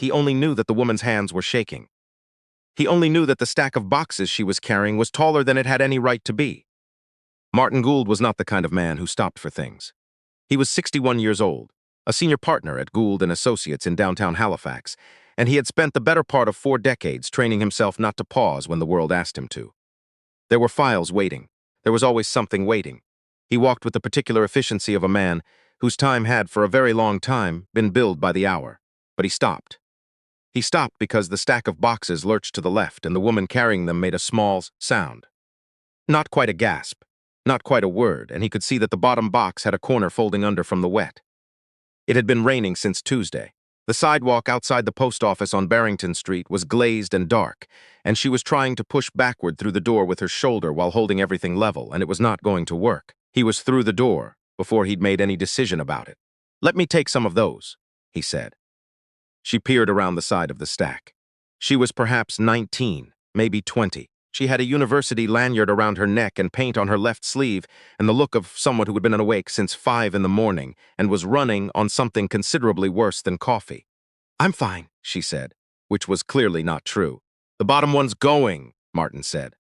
He only knew that the woman's hands were shaking. He only knew that the stack of boxes she was carrying was taller than it had any right to be. Martin Gould was not the kind of man who stopped for things. He was 61 years old, a senior partner at Gould & Associates in downtown Halifax, and he had spent the better part of 4 decades training himself not to pause when the world asked him to. There were files waiting. There was always something waiting. He walked with the particular efficiency of a man whose time had, for a very long time, been billed by the hour. But he stopped. He stopped because the stack of boxes lurched to the left and the woman carrying them made a small sound. Not quite a gasp, not quite a word, and he could see that the bottom box had a corner folding under from the wet. It had been raining since Tuesday. The sidewalk outside the post office on Barrington Street was glazed and dark, and she was trying to push backward through the door with her shoulder while holding everything level, and it was not going to work. He was through the door before he'd made any decision about it. "Let me take some of those," he said. She peered around the side of the stack. She was perhaps 19, maybe 20. She had a university lanyard around her neck and paint on her left sleeve, and the look of someone who had been awake since 5 in the morning and was running on something considerably worse than coffee. "I'm fine," she said, which was clearly not true. "The bottom one's going," Martin said.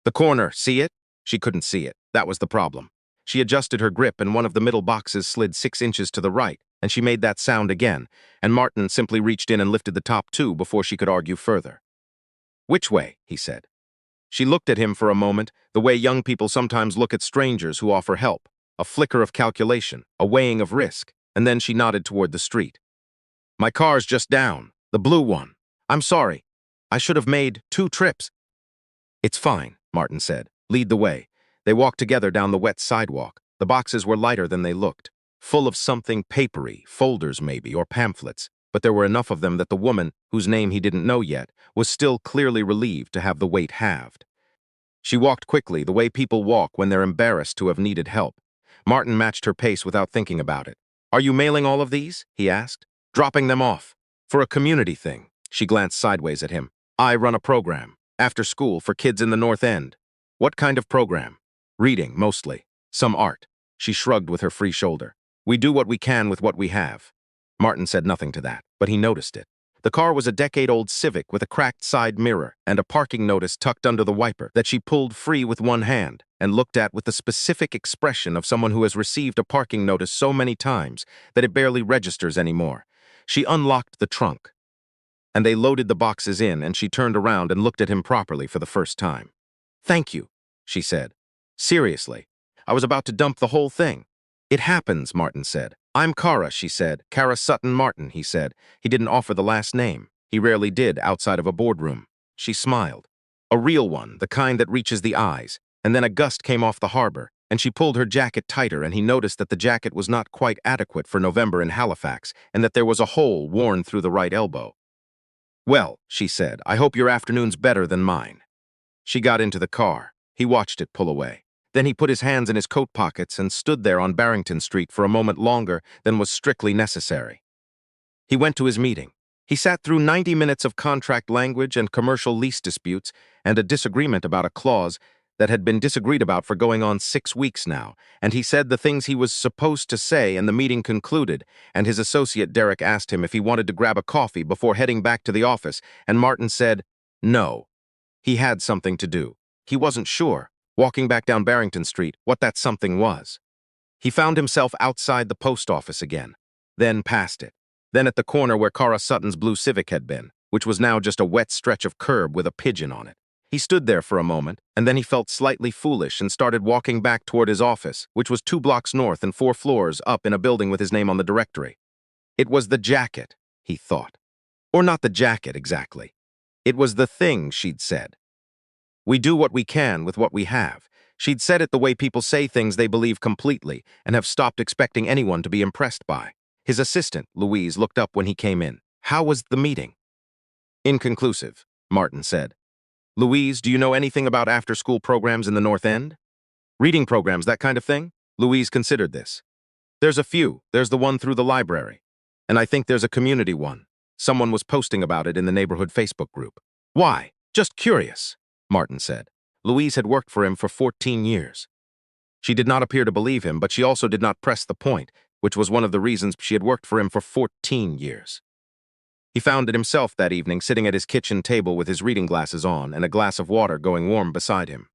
"The corner, see it?" She couldn't see it. That was the problem. She adjusted her grip and one of the middle boxes slid 6 inches to the right, and she made that sound again, and Martin simply reached in and lifted the top 2 before she could argue further. "Which way?" he said. She looked at him for a moment, the way young people sometimes look at strangers who offer help, a flicker of calculation, a weighing of risk, and then she nodded toward the street. "My car's just down, the blue one. I'm sorry. I should have made 2 trips." "It's fine," Martin said. "Lead the way." They walked together down the wet sidewalk. The boxes were lighter than they looked, full of something papery, folders maybe, or pamphlets, but there were enough of them that the woman, whose name he didn't know yet, was still clearly relieved to have the weight halved. She walked quickly, the way people walk when they're embarrassed to have needed help. Martin matched her pace without thinking about it. "Are you mailing all of these?" he asked. "Dropping them off. For a community thing." She glanced sideways at him. "I run a program, after school, for kids in the North End." "What kind of program?" "Reading, mostly. Some art." She shrugged with her free shoulder. "We do what we can with what we have." Martin said nothing to that, but he noticed it. The car was a decade-old Civic with a cracked side mirror and a parking notice tucked under the wiper that she pulled free with one hand and looked at with the specific expression of someone who has received a parking notice so many times that it barely registers anymore. She unlocked the trunk, and they loaded the boxes in, and she turned around and looked at him properly for the first time. "Thank you," she said. "Seriously, I was about to dump the whole thing." "It happens," Martin said. "I'm Kara," she said. "Kara Sutton Martin," he said. He didn't offer the last name. He rarely did outside of a boardroom. She smiled. A real one, the kind that reaches the eyes. And then a gust came off the harbor, and she pulled her jacket tighter, and he noticed that the jacket was not quite adequate for November in Halifax, and that there was a hole worn through the right elbow. "Well," she said, "I hope your afternoon's better than mine." She got into the car. He watched it pull away. Then he put his hands in his coat pockets and stood there on Barrington Street for a moment longer than was strictly necessary. He went to his meeting. He sat through 90 minutes of contract language and commercial lease disputes and a disagreement about a clause that had been disagreed about for going on 6 weeks now, and he said the things he was supposed to say, and the meeting concluded, and his associate Derek asked him if he wanted to grab a coffee before heading back to the office, and Martin said no. He had something to do. He wasn't sure, walking back down Barrington Street, what that something was. He found himself outside the post office again, then past it, then at the corner where Kara Sutton's blue Civic had been, which was now just a wet stretch of curb with a pigeon on it. He stood there for a moment, and then he felt slightly foolish and started walking back toward his office, which was 2 blocks north and 4 floors up in a building with his name on the directory. It was the jacket, he thought. Or not the jacket, exactly. It was the thing she'd said. "We do what we can with what we have." She'd said it the way people say things they believe completely and have stopped expecting anyone to be impressed by. His assistant, Louise, looked up when he came in. "How was the meeting?" "Inconclusive," Martin said. "Louise, do you know anything about after-school programs in the North End?" "Reading programs, that kind of thing?" Louise considered this. "There's a few. There's the one through the library. And I think there's a community one. Someone was posting about it in the neighborhood Facebook group." "Why? Just curious," Martin said. Louise had worked for him for 14 years. She did not appear to believe him, but she also did not press the point, which was one of the reasons she had worked for him for 14 years. He found it himself that evening sitting at his kitchen table with his reading glasses on and a glass of water going warm beside him.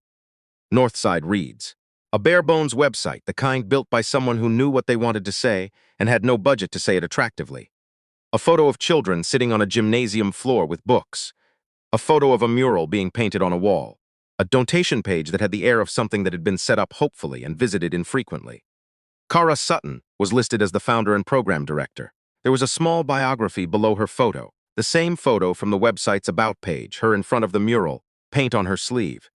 Northside Reads. A bare-bones website, the kind built by someone who knew what they wanted to say and had no budget to say it attractively. A photo of children sitting on a gymnasium floor with books. A photo of a mural being painted on a wall. A donation page that had the air of something that had been set up hopefully and visited infrequently. Kara Sutton was listed as the founder and program director. There was a small biography below her photo, the same photo from the website's About page, her in front of the mural, paint on her sleeve.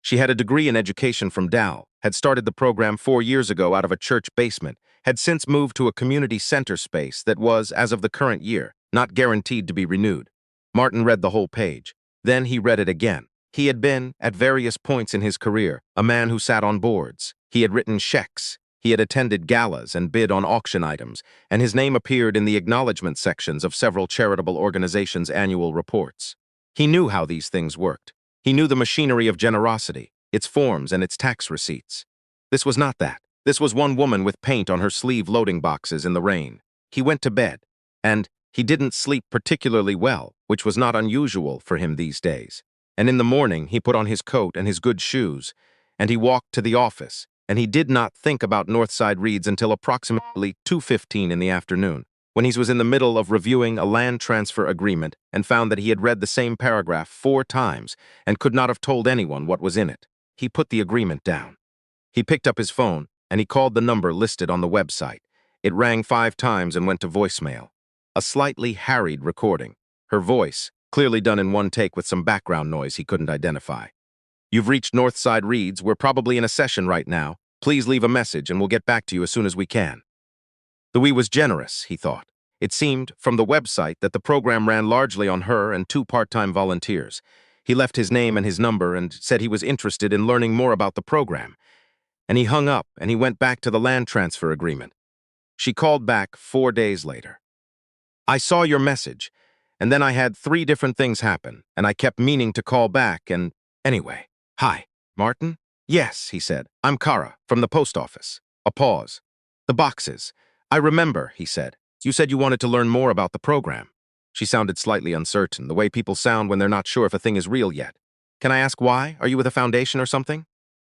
She had a degree in education from Dal, had started the program 4 years ago out of a church basement, had since moved to a community center space that was, as of the current year, not guaranteed to be renewed. Martin read the whole page. Then he read it again. He had been, at various points in his career, a man who sat on boards. He had written checks. He had attended galas and bid on auction items, and his name appeared in the acknowledgement sections of several charitable organizations' annual reports. He knew how these things worked. He knew the machinery of generosity, its forms and its tax receipts. This was not that. This was one woman with paint on her sleeve loading boxes in the rain. He went to bed, and he didn't sleep particularly well, which was not unusual for him these days. And in the morning, he put on his coat and his good shoes, and he walked to the office, and he did not think about Northside Reads until approximately 2:15 in the afternoon, when he was in the middle of reviewing a land transfer agreement and found that he had read the same paragraph 4 times and could not have told anyone what was in it. He put the agreement down. He picked up his phone, and he called the number listed on the website. It rang 5 times and went to voicemail. A slightly harried recording. Her voice, clearly done in one take with some background noise he couldn't identify. "You've reached Northside Reads. We're probably in a session right now. Please leave a message and we'll get back to you as soon as we can." The we was generous, he thought. It seemed, from the website, that the program ran largely on her and 2 part-time volunteers. He left his name and his number and said he was interested in learning more about the program. And he hung up and he went back to the land transfer agreement. She called back 4 days later. "I saw your message, and then I had 3 different things happen, and I kept meaning to call back and anyway. Hi, Martin?" "Yes," he said. "I'm Kara, from the post office." A pause. "The boxes. I remember," he said. "You said you wanted to learn more about the program." She sounded slightly uncertain, the way people sound when they're not sure if a thing is real yet. "Can I ask why? Are you with a foundation or something?"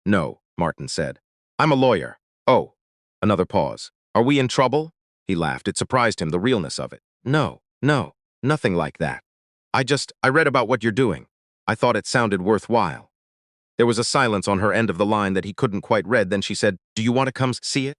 "No," Martin said. "I'm a lawyer." "Oh." Another pause. "Are we in trouble?" He laughed. It surprised him, the realness of it. No, nothing like that. I read about what you're doing. I thought it sounded worthwhile." There was a silence on her end of the line that he couldn't quite read. Then she said, "Do you want to come see it?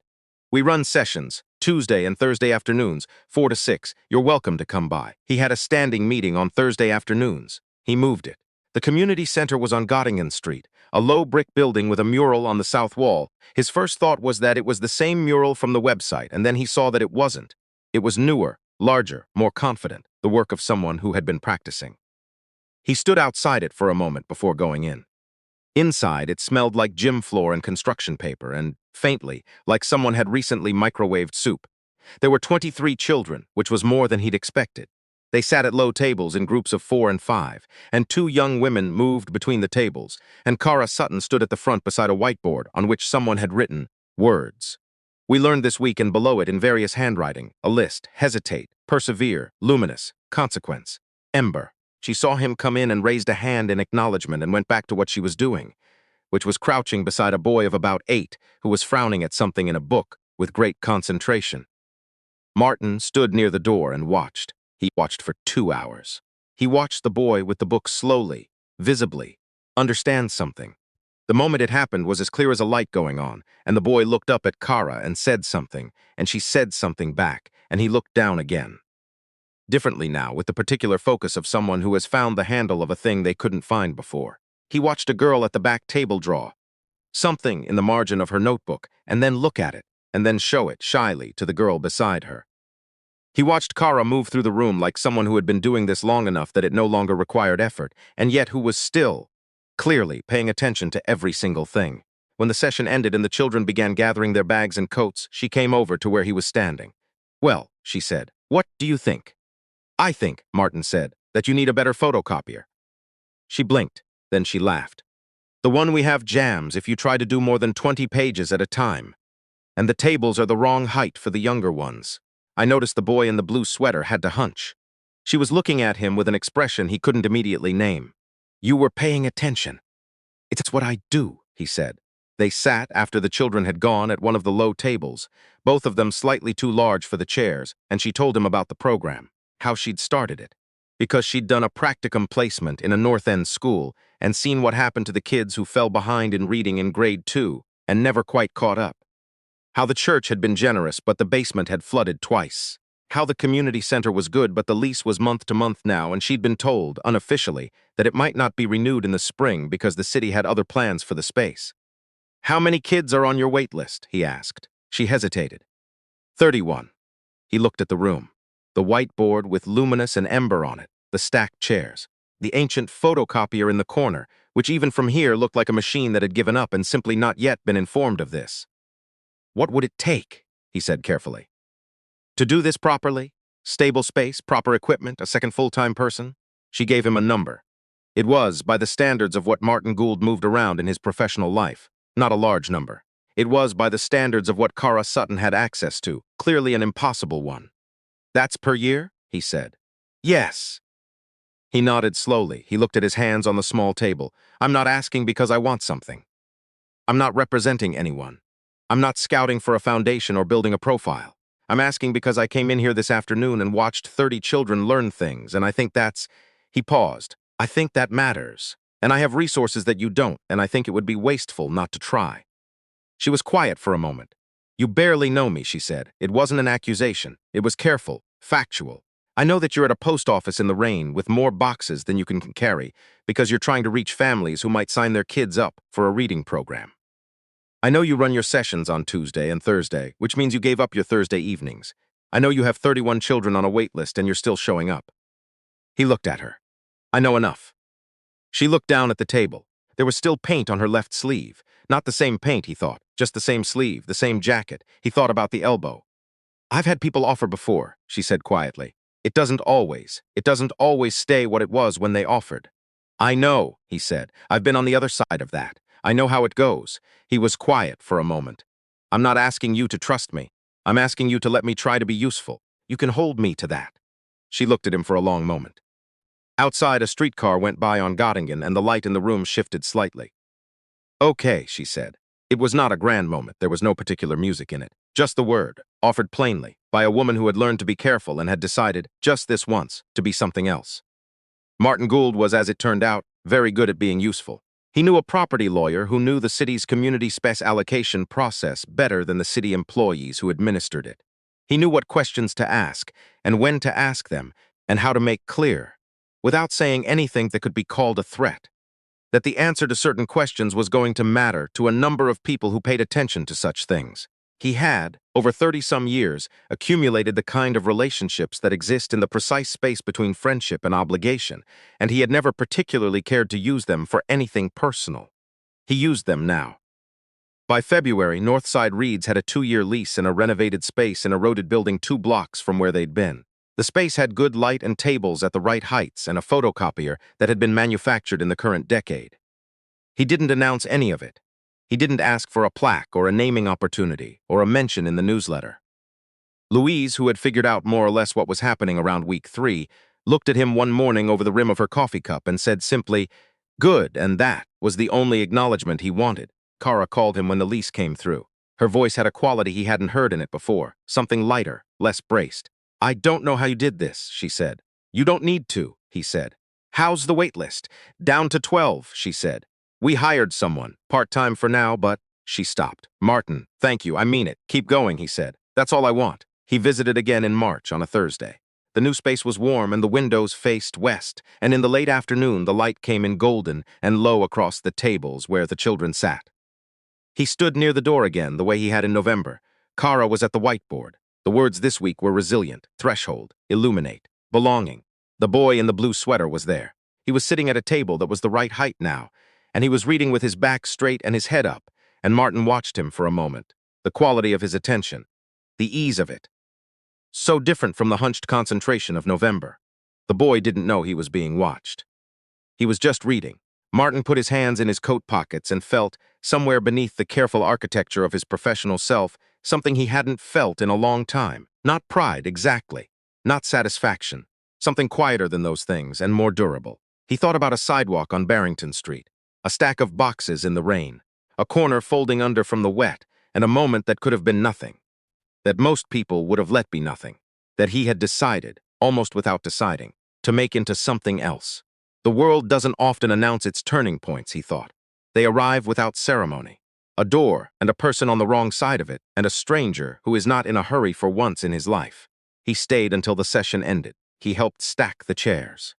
We run sessions, Tuesday and Thursday afternoons, 4 to 6. You're welcome to come by." He had a standing meeting on Thursday afternoons. He moved it. The community center was on Gottingen Street, a low brick building with a mural on the south wall. His first thought was that it was the same mural from the website, and then he saw that it wasn't. It was newer, larger, more confident, the work of someone who had been practicing. He stood outside it for a moment before going in. Inside, it smelled like gym floor and construction paper, and, faintly, like someone had recently microwaved soup. There were 23 children, which was more than he'd expected. They sat at low tables in groups of 4 and 5, and 2 young women moved between the tables, and Kara Sutton stood at the front beside a whiteboard on which someone had written, "Words." We learned this week, and below it, in various handwriting, a list: hesitate, persevere, luminous, consequence, ember. She saw him come in and raised a hand in acknowledgement and went back to what she was doing, which was crouching beside a boy of about 8 who was frowning at something in a book with great concentration. Martin stood near the door and watched. He watched for 2 hours. He watched the boy with the book slowly, visibly, understand something. The moment it happened was as clear as a light going on, and the boy looked up at Kara and said something, and she said something back, and he looked down again. Differently now, with the particular focus of someone who has found the handle of a thing they couldn't find before. He watched a girl at the back table draw something in the margin of her notebook, and then look at it, and then show it shyly to the girl beside her. He watched Kara move through the room like someone who had been doing this long enough that it no longer required effort, and yet who was still, clearly, paying attention to every single thing. When the session ended and the children began gathering their bags and coats, she came over to where he was standing. "Well," she said, "what do you think?" "I think," Martin said, "that you need a better photocopier." She blinked, then she laughed. "The one we have jams if you try to do more than 20 pages at a time. And the tables are the wrong height for the younger ones." I noticed the boy in the blue sweater had to hunch. She was looking at him with an expression he couldn't immediately name. "You were paying attention." "It's what I do," he said. They sat, after the children had gone, at one of the low tables, both of them slightly too large for the chairs, and she told him about the program, how she'd started it. Because she'd done a practicum placement in a North End school and seen what happened to the kids who fell behind in reading in grade 2 and never quite caught up. How the church had been generous, but the basement had flooded twice. How the community center was good, but the lease was month to month now, and she'd been told, unofficially, that it might not be renewed in the spring because the city had other plans for the space. "How many kids are on your wait list?" he asked. She hesitated. 31. He looked at the room. The whiteboard with luminous and ember on it, the stacked chairs, the ancient photocopier in the corner, which even from here looked like a machine that had given up and simply not yet been informed of this. "What would it take?" he said carefully. "To do this properly? Stable space, proper equipment, a second full-time person?" She gave him a number. It was, by the standards of what Martin Gould moved around in his professional life, not a large number. It was, by the standards of what Kara Sutton had access to, clearly an impossible one. "That's per year?" he said. "Yes." He nodded slowly. He looked at his hands on the small table. "I'm not asking because I want something. I'm not representing anyone. I'm not scouting for a foundation or building a profile. I'm asking because I came in here this afternoon and watched 30 children learn things, and I think that's—" He paused. "I think that matters. And I have resources that you don't, and I think it would be wasteful not to try." She was quiet for a moment. "You barely know me," she said. "It wasn't an accusation. It was careful, factual. I know that you're at a post office in the rain with more boxes than you can carry because you're trying to reach families who might sign their kids up for a reading program. I know you run your sessions on Tuesday and Thursday, which means you gave up your Thursday evenings. I know you have 31 children on a wait list and you're still showing up." He looked at her. "I know enough." She looked down at the table. There was still paint on her left sleeve. Not the same paint, he thought, just the same sleeve, the same jacket. He thought about the elbow. "I've had people offer before," she said quietly. It doesn't always stay what it was when they offered." "I know," he said. "I've been on the other side of that. I know how it goes." He was quiet for a moment. "I'm not asking you to trust me. I'm asking you to let me try to be useful. You can hold me to that." She looked at him for a long moment. Outside, a streetcar went by on Göttingen, and the light in the room shifted slightly. "Okay," she said. It was not a grand moment. There was no particular music in it. Just the word, offered plainly, by a woman who had learned to be careful and had decided, just this once, to be something else. Martin Gould was, as it turned out, very good at being useful. He knew a property lawyer who knew the city's community space allocation process better than the city employees who administered it. He knew what questions to ask, and when to ask them, and how to make clear, without saying anything that could be called a threat, that the answer to certain questions was going to matter to a number of people who paid attention to such things. He had, over 30-some years, accumulated the kind of relationships that exist in the precise space between friendship and obligation, and he had never particularly cared to use them for anything personal. He used them now. By February, Northside Reeds had a 2-year lease in a renovated space in a eroded building 2 blocks from where they'd been. The space had good light and tables at the right heights and a photocopier that had been manufactured in the current decade. He didn't announce any of it. He didn't ask for a plaque or a naming opportunity or a mention in the newsletter. Louise, who had figured out more or less what was happening around week 3, looked at him one morning over the rim of her coffee cup and said simply, "Good," and that was the only acknowledgement he wanted. Kara called him when the lease came through. Her voice had a quality he hadn't heard in it before, something lighter, less braced. "I don't know how you did this," she said. "You don't need to," he said. "How's the wait list?" "Down to 12, she said. "We hired someone, part-time for now, but—" She stopped. "Martin, thank you, I mean it. Keep going," he said. "That's all I want." He visited again in March on a Thursday. The new space was warm and the windows faced west, and in the late afternoon the light came in golden and low across the tables where the children sat. He stood near the door again, the way he had in November. Kara was at the whiteboard. The words this week were resilient, threshold, illuminate, belonging. The boy in the blue sweater was there. He was sitting at a table that was the right height now, and he was reading with his back straight and his head up, and Martin watched him for a moment. The quality of his attention, the ease of it. So different from the hunched concentration of November. The boy didn't know he was being watched. He was just reading. Martin put his hands in his coat pockets and felt, somewhere beneath the careful architecture of his professional self, something he hadn't felt in a long time. Not pride, exactly. Not satisfaction. Something quieter than those things and more durable. He thought about a sidewalk on Barrington Street, a stack of boxes in the rain, a corner folding under from the wet, and a moment that could have been nothing, that most people would have let be nothing, that he had decided, almost without deciding, to make into something else. The world doesn't often announce its turning points, he thought. They arrive without ceremony. A door and a person on the wrong side of it, and a stranger who is not in a hurry for once in his life. He stayed until the session ended. He helped stack the chairs.